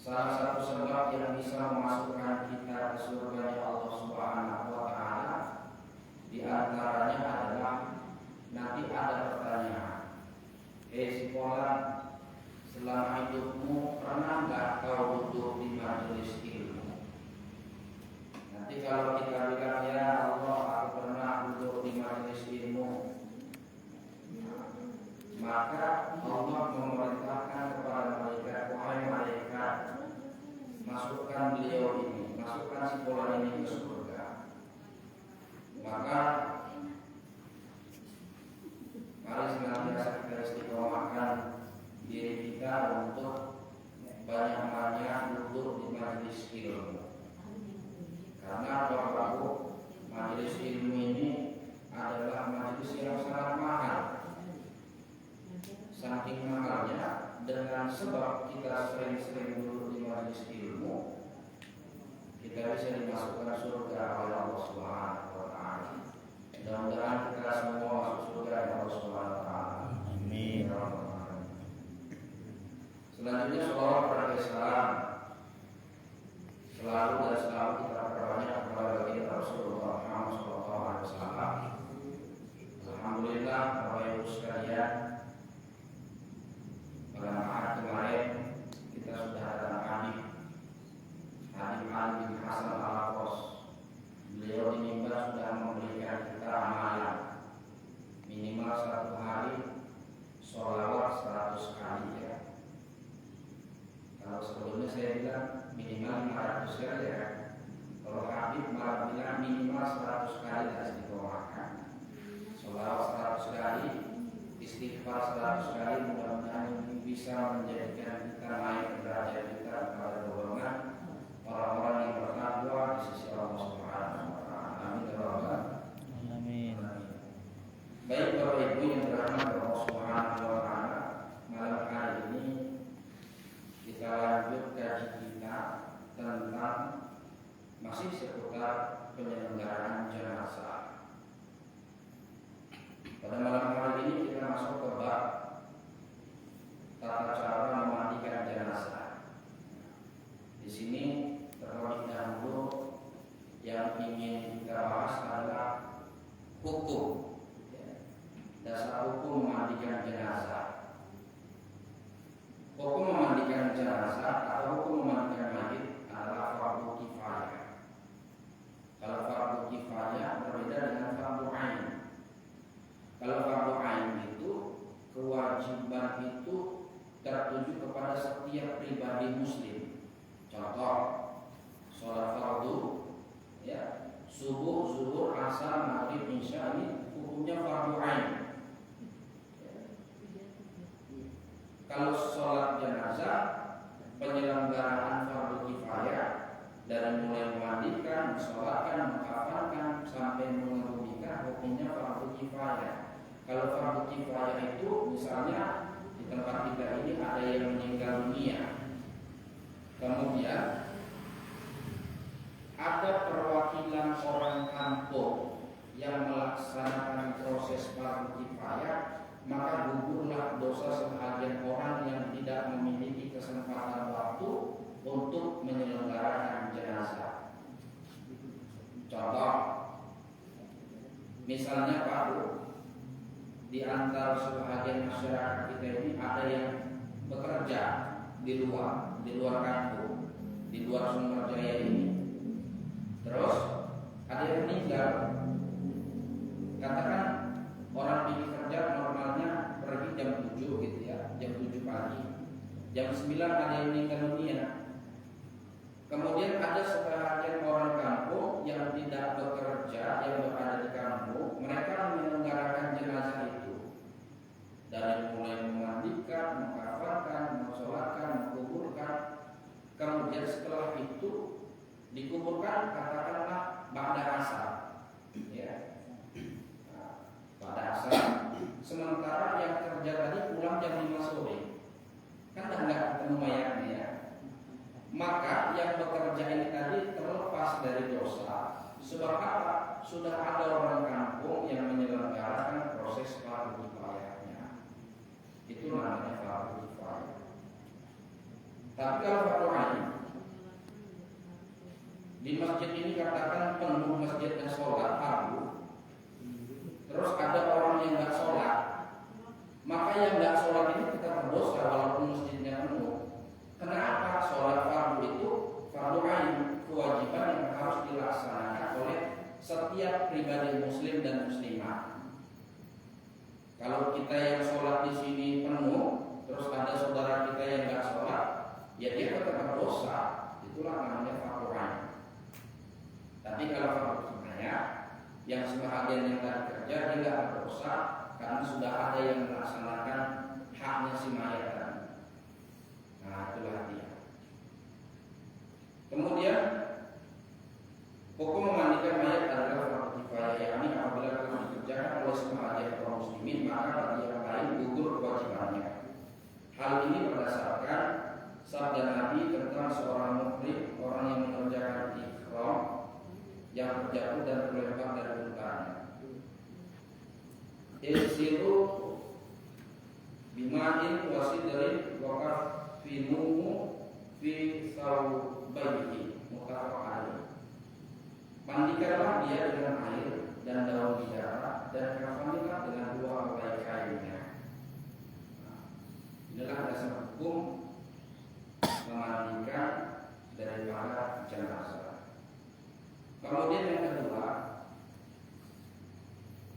salah satu sebab yang bisa memasukkan kita ke surga Allah Subhanahu wa taala di antaranya adalah nanti ada pertanyaan. Sekolah, selama hidupmu pernah nggak kau duduk di majelis ilmu? Nanti kalau kita bilang ya Allah aku pernah duduk di majelis ilmu, maka Allah memerintahkan kepada malaikat, wahai malaikat, masukkan beliau ini, masukkan si bola ini ke surga. Maka mari senantiasa kita istiqomahkan diri kita untuk banyak-banyak duduk di majelis ilmu. Karena bahwa majelis ilmu ini adalah majelis yang sangat mahal. Saking mahalnya, dengan sebab kita sering-sering duduk di majelis ilmu, kita bisa dimasukkan surga oleh Allah Subhanahu wa taala. Mudah-mudahan kita semua masuk surga oleh Allah Subhanahu wa taala. Amin. Selanjutnya salawat kepada Islam. Selalu dan selalu kita perbanyak kepada baginda Rasulullah Muhammad sallallahu alaihi wasallam. Alhamdulillah, Bapak Ibu sekalian, pada Ahad kemarin kita sudah ada Habib Ali bin Hasan Al-Aqwas. Beliau di mimbar sudah memberikan kita amalan minimal 1 hari sholawat 100 kali ya. Kalau sebelumnya saya bilang minimal 500 kali ya. Kalau Habib malah bilang minimal 100 kali harus dikeluarkan. Sholawat 100 kali, istighfar 100 kali, mudah-mudahan ini bisa menjadikan kita naik derajat kita pada golongan orang-orang yang bertakwa di sisi Allah Subhanahu wa taala. Amin ya rabbal alamin. Baik Bapak Ibu yang dirahmati Allah Subhanahu wa taala, malam hari ini kita lanjut kaji kita tentang masih seputar penyelenggaraan jenazah. Pada malam hari ini kita masuk ke bab tata cara memandikan jenazah. Di sini terlebih dahulu yang ingin kita bahas adalah hukum, dasar hukum memandikan jenazah. Hukum memandikan jenazah atau hukum memandikan mayit adalah fardu kifayah. Kalau fardu kifayah berbeda dengan fardu ain. Kalau fardu ain itu kewajiban itu tertuju kepada setiap pribadi muslim. Contoh, sholat fardu, ya, subuh, zuhur, asar, maghrib, isya ini hukumnya fardu ain. Kalau sholat jenazah, penyelenggaraan fardu kifayah dari mulai memandikan, mensolatkan, mengkafankan sampai mengebumikan hukumnya fardu kifayah. Kalau fardu kifayah itu misalnya di tempat kita ini ada yang meninggal dunia, kemudian ada perwakilan orang kampung yang melaksanakan proses fardu kifayah, maka gugurlah dosa sebagian orang yang tidak memiliki kesempatan waktu untuk menyelenggarakan jenazah. Contoh, misalnya Pak Bu, di antara sebagian masyarakat kita ini ada yang bekerja di luar kampung, di luar Sumber Jaya ini. Terus ada yang meninggal. Katakan orang pergi kerja normalnya pergi jam 7 gitu ya, jam 7 pagi. Jam 9 ada yang meninggal dunia. Kemudian ada sebagian orang kampung yang tidak bekerja, yang berada di kampung, mereka menyelenggarakan jenazah itu. Dari mulai memandikan, mengkafankan, mensolatkan, menguburkan. Kemudian setelah itu dikuburkan, katakanlah ba'da asar, ya, pada asar. Sementara yang kerja tadi pulang jam 5 sore, kan nggak ketemu mayatnya ya. Maka yang bekerja ini tadi terlepas dari dosa. Sebab apa? Sudah ada orang kampung yang menyelenggarakan proses fardu kifayahnya. Itu namanya fardu kifayah. Tapi kalau fardu ain, di masjid ini katakan penuh masjidnya sholat fardu, terus ada orang yang nggak sholat, maka yang nggak sholat ini tetap berdosa walaupun masjidnya penuh. Kenapa? Sholat fardu itu fardu ain, kewajiban yang harus dilaksanakan oleh setiap pribadi muslim dan muslimah. Kalau kita yang sholat di sini penuh, terus ada saudara kita yang nggak sholat, ya dia tetap berdosa. Itulah namanya fardu ain. Tapi kalau fardu kifayah, yang sebahagian yang tadi kerja dia nggak berdosa karena sudah ada yang melaksanakan haknya si mayat tadi. Nah, itulah dia. Kemudian hukum memandikan mayat adalah fardu kifayah, yakni apabila telah dikerjakan oleh sebahagian kaum muslimin maka bagi yang lain gugur kewajibannya. Hal ini berdasarkan sabda Nabi tentang seorang muhrim, orang yang mengerjakan ihram yang terjatuh dan terlempar dari untanya. Isiru bima'in wasidrin wakaf finuhu fi saubayhi muttafaq alaih. Mandikanlah dia dengan air dan daun bidara dan kafanilah dengan dua helai kainnya. Inilah dasar hukum memandikan daripada jenazah. Kemudian yang kedua,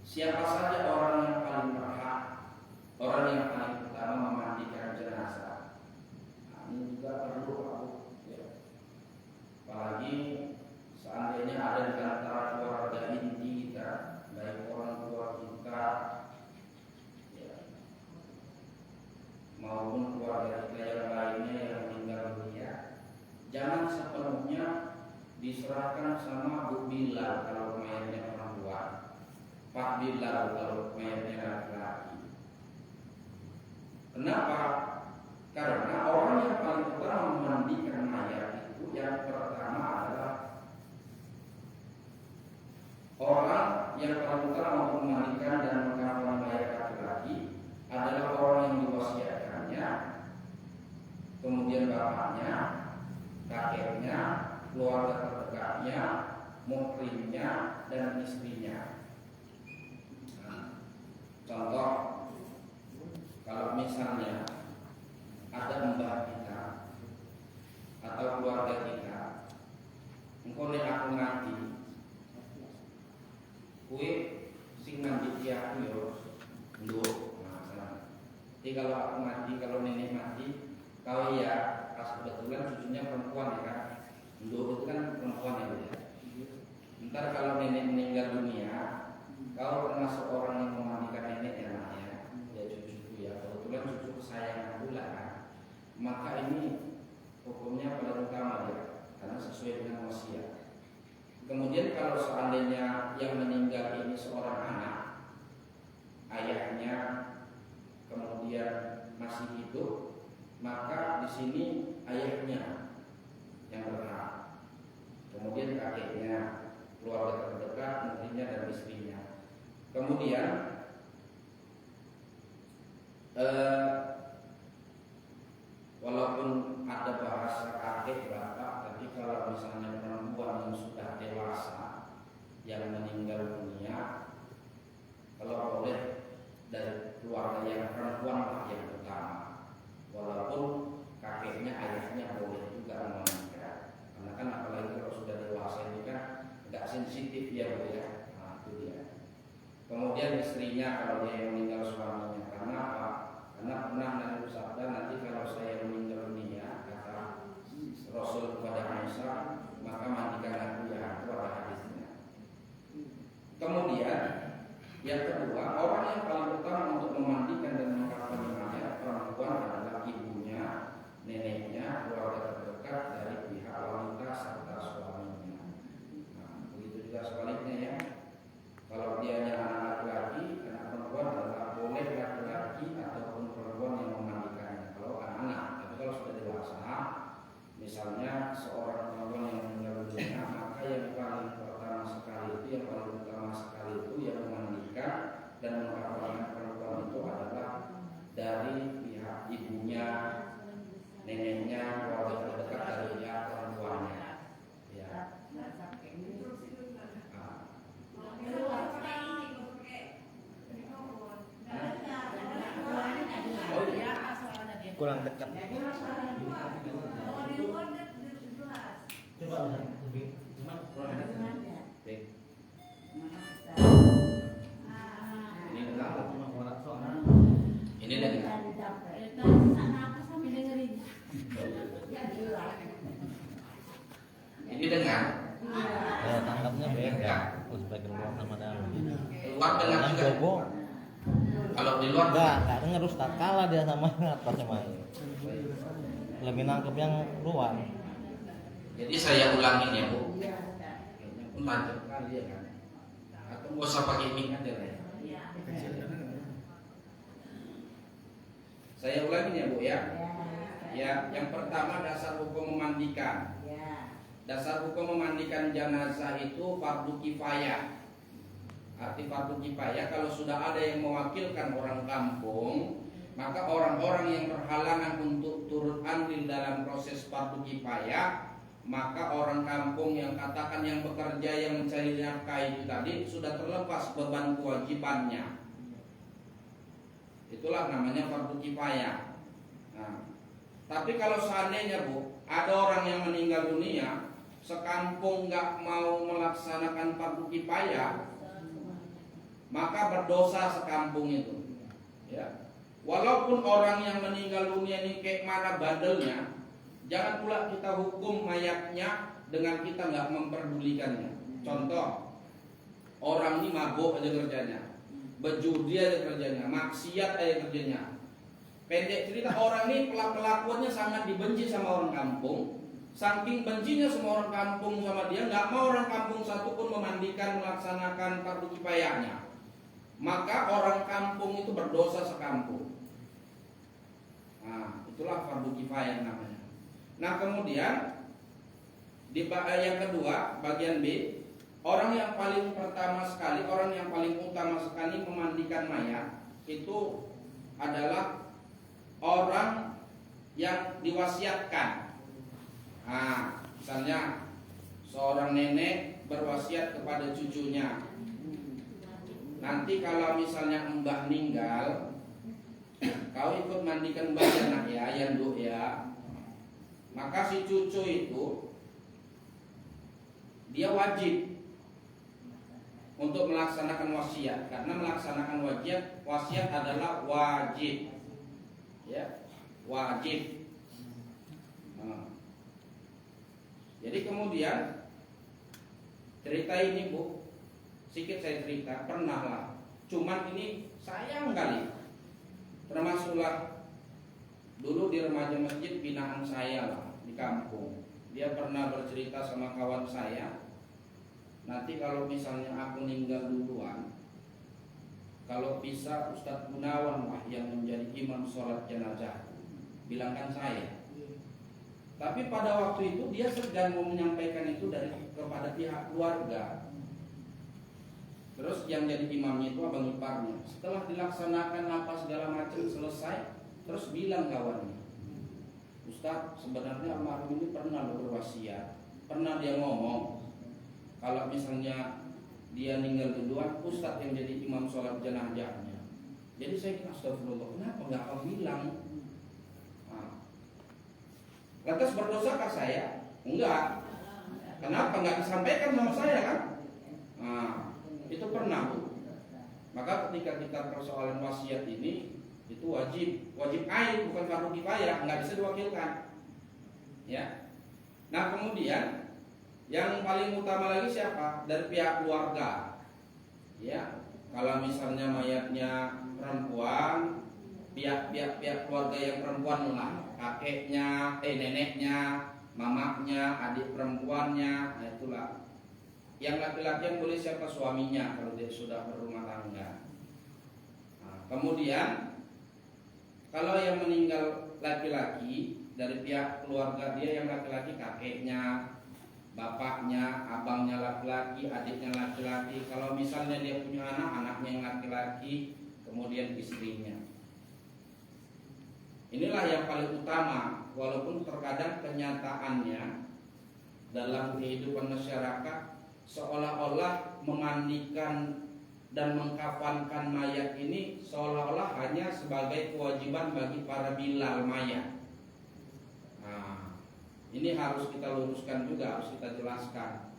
siapa saja orang yang paling berhak, orang yang paling utama memandikan jenazah. Nah, ini juga perlu ya. Apalagi seandainya ada di antara keluarga inti kita, baik orang tua kita, ya, maupun keluarga kita yang lainnya yang meninggal dunia, jangan sepenuhnya diserahkan sama Bu Bilal kalau mayatnya perempuan, Pak Bilal kalau mayatnya laki-laki. Kenapa? Karena orang yang paling utama memandikan mayat itu yang pertama adalah orang yang paling utama memandikan dan mengkafani mayat laki-laki adalah orang yang diwasiatkannya, kemudian bapaknya, kakeknya, keluarga terdekatnya, muhrimnya, dan istrinya. Nah, contoh, kalau misalnya ada mbah kita atau keluarga kita, engkau nek aku mati, kue sing mandi aku yo, nduk. Nah, jadi kalau aku mati, kalau nenek mati, kau ya pas kebetulan cucunya perempuan ya kan. Nduk itu kan perempuan ya. Ntar kalau nenek meninggal dunia, kau termasuk orang yang memandikan nenek ya nak ya. Ya cucuku ya, kebetulan cucu kesayangan pula kan. Maka ini hukumnya paling utama ya, karena sesuai dengan wasiat. Kemudian kalau seandainya yang meninggal ini seorang anak, ayahnya kemudian masih hidup, maka di sini ayahnya yang berhak, kemudian kakeknya, keluarga terdekat, muhrimnya dan istrinya. Kemudian walaupun ada bahasa kakek bapak, tapi kalau misalnya perempuan yang sudah dewasa yang meninggal dunia, kalau boleh dari keluarga yang perempuan lah yang utama, walaupun kakeknya, ayahnya boleh juga memandikan. Karena kan apalagi kalau sudah dewasa ini kan agak sensitif ya Bu ya. Nah, itu dia. Kemudian istrinya kalau dia yang meninggal suaminya, karena apa? Karena pernah Nabi bersabda, nanti kalau saya meninggal dunia, kata Rasul kepada Aisyah, maka mandikan aku ya, itu ada hadisnya. Kemudian yang kedua, orang yang paling utama untuk memandikan dan mengkafani mayat perempuan adalah ibunya, neneknya, keluarga terdekat dari pihak wanita serta suaminya. Nah, begitu juga sebaliknya ya. Kalau dia anak laki-laki, anak perempuan kurang dekat. Coba lebih. Ini dengar. Ini dengar. Tangkapnya beda. Sebagian luar sama dalam. Luar dengar juga. Jogo. Kalau di luar Enggak dengar Ustaz, kalah dia sama yang atasnya main. Lebih nangkep yang luar. Jadi saya ulangin ya Bu. Kayaknya pun lanjut kali ya kan. Atau nggak usah pakai mic aja lah ya. Saya ulangin ya Bu ya. Ya, yang pertama dasar hukum memandikan. Dasar hukum memandikan jenazah itu fardu kifayah. Arti fardu kifayah, kalau sudah ada yang mewakilkan orang kampung, maka orang-orang yang berhalangan untuk turut andil dalam proses fardu kifayah, maka orang kampung yang katakan yang bekerja yang mencari nafkah itu tadi sudah terlepas beban kewajibannya. Itulah namanya fardu kifayah. Nah, tapi kalau seandainya Bu, ada orang yang meninggal dunia, sekampung nggak mau melaksanakan fardu kifayah, maka berdosa sekampung itu. Ya. Walaupun orang yang meninggal dunia ini kayak mana bandelnya, jangan pula kita hukum mayatnya dengan kita nggak memperdulikannya. Contoh, orang ini mabuk aja kerjanya, berjudi aja kerjanya, maksiat aja kerjanya. Pendek cerita, orang ini pelakuannya sangat dibenci sama orang kampung. Saking bencinya semua orang kampung sama dia, nggak mau orang kampung satu pun memandikan, melaksanakan fardu kifayahnya. Maka orang kampung itu berdosa sekampung. Nah, itulah fardu kifayah namanya. Nah, kemudian yang kedua, bagian B, orang yang paling pertama sekali, orang yang paling utama sekali memandikan mayat itu adalah orang yang diwasiatkan. Nah, misalnya seorang nenek berwasiat kepada cucunya, nanti kalau misalnya mbah meninggal, kau ikut mandikan mbah ya nak ya, yang duk ya. Maka si cucu itu dia wajib untuk melaksanakan wasiat, karena melaksanakan wasiat adalah wajib, ya, wajib. Nah, jadi kemudian cerita ini Bu, sedikit saya cerita, pernah lah. Cuman ini sayang kali, termasuklah dulu di remaja masjid binaan saya lah di kampung. Dia pernah bercerita sama kawan saya, nanti kalau misalnya aku meninggal duluan, kalau bisa Ustadz Gunawan lah yang menjadi imam sholat jenazah, bilangkan saya. Tapi pada waktu itu dia segan mau menyampaikan itu kepada pihak keluarga. Terus yang jadi imamnya itu abang iparnya. Setelah dilaksanakan apa segala macam selesai, terus bilang kawannya, Ustadz, sebenarnya almarhum ini pernah berwasiat, pernah dia ngomong kalau misalnya dia meninggal duluan, Ustadz yang jadi imam sholat jenazahnya. Jadi saya kira astagfirullah, kenapa nggak kau bilang? Nah, lantas berdosakah saya? Enggak. Kenapa nggak disampaikan sama saya kan? Nah, itu pernah Bu. Maka ketika kita persoalan wasiat ini, itu wajib ain, bukan fardu kifayah, nggak bisa diwakilkan. Ya. Nah kemudian yang paling utama lagi siapa? Dari pihak keluarga. Ya. Kalau misalnya mayatnya perempuan, pihak keluarga yang perempuan lah, kakeknya, neneknya, mamaknya, adik perempuannya, nah itulah. Yang laki-laki yang boleh siapa? Suaminya kalau dia sudah berumah tangga. Nah, kemudian kalau yang meninggal laki-laki, dari pihak keluarga dia yang laki-laki, kakeknya, bapaknya, abangnya laki-laki, adiknya laki-laki. Kalau misalnya dia punya anak, anaknya yang laki-laki, kemudian istrinya. Inilah yang paling utama. Walaupun terkadang kenyataannya dalam kehidupan masyarakat seolah-olah memandikan dan mengkafankan mayat ini seolah-olah hanya sebagai kewajiban bagi para bilal mayat. Nah, ini harus kita luruskan juga, harus kita jelaskan.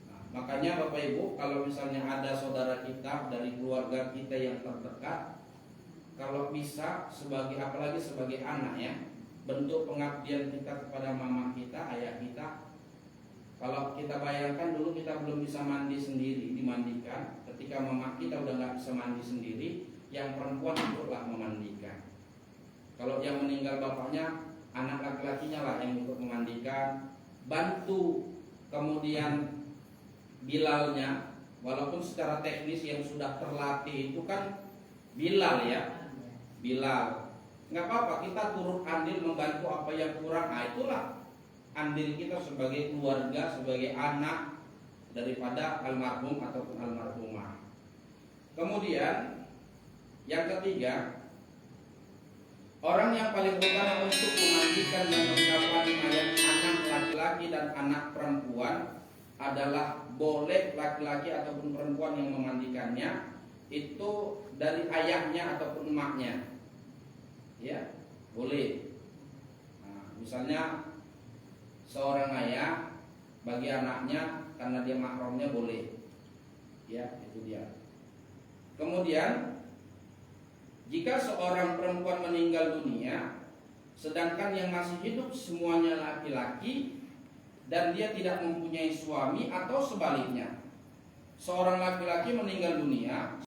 Nah, makanya Bapak Ibu, kalau misalnya ada saudara kita dari keluarga kita yang terdekat, kalau bisa sebagai, apalagi sebagai anak ya, bentuk pengabdian kita kepada mama kita, ayah kita. Kalau kita bayangkan dulu kita belum bisa mandi sendiri, dimandikan. Ketika mama kita udah nggak bisa mandi sendiri, yang perempuan ikutlah memandikan. Kalau yang meninggal bapaknya, anak laki-lakinya lah yang ikut memandikan, bantu. Kemudian bilalnya, walaupun secara teknis yang sudah terlatih itu kan bilal ya, bilal. Nggak apa-apa, kita turut andil membantu apa yang kurang. Nah itulah andil kita sebagai keluarga, sebagai anak daripada almarhum ataupun almarhumah. Kemudian yang ketiga, orang yang paling utama untuk memandikan dan mengkafani mayat anak laki-laki dan anak perempuan adalah boleh laki-laki ataupun perempuan yang memandikannya itu dari ayahnya ataupun emaknya. Ya, boleh. Nah, misalnya seorang ayah bagi anaknya karena dia mahramnya boleh. Ya, itu dia. Kemudian jika seorang perempuan meninggal dunia sedangkan yang masih hidup semuanya laki-laki dan dia tidak mempunyai suami, atau sebaliknya, seorang laki-laki meninggal dunia